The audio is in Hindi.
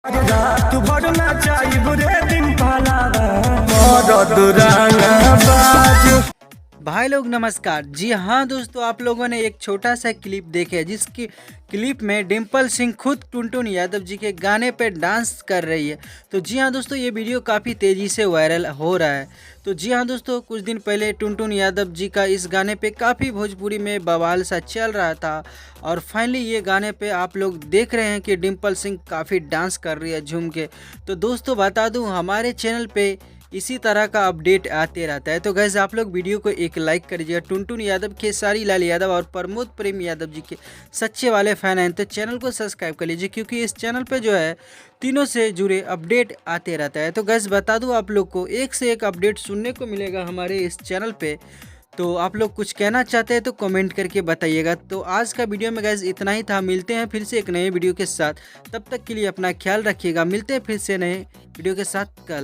रात भर नाचाई बुरे दिन पालावा मरद रंगबाज। भाई लोग नमस्कार। जी हाँ दोस्तों, आप लोगों ने एक छोटा सा क्लिप देखे है जिसकी क्लिप में डिम्पल सिंह खुद टुनटुन यादव जी के गाने पे डांस कर रही है। तो जी हाँ दोस्तों, ये वीडियो काफ़ी तेज़ी से वायरल हो रहा है। तो जी हाँ दोस्तों, कुछ दिन पहले टुनटुन यादव जी का इस गाने पे काफ़ी भोजपुरी में बवाल सा चल रहा था और फाइनली ये गाने पे आप लोग देख रहे हैं कि डिम्पल सिंह काफ़ी डांस कर रही है झूम के। तो दोस्तों बता दूँ, हमारे चैनल पे इसी तरह का अपडेट आते रहता है। तो गैस आप लोग वीडियो को एक लाइक कर दीजिएगा। टुनटुन यादव, खेसारी लाल यादव और प्रमोद प्रेम यादव जी के सच्चे वाले फैन हैं तो चैनल को सब्सक्राइब कर लीजिए, क्योंकि इस चैनल पे जो है तीनों से जुड़े अपडेट आते रहता है। तो गैस बता दूं, आप लोग को एक से एक अपडेट सुनने को मिलेगा हमारे इस चैनल पे। तो आप लोग कुछ कहना चाहते हैं तो कमेंट करके बताइएगा। तो आज का वीडियो में गैस इतना ही था। मिलते हैं फिर से एक नए वीडियो के साथ। तब तक के लिए अपना ख्याल रखिएगा। मिलते हैं फिर से नए वीडियो के साथ कल।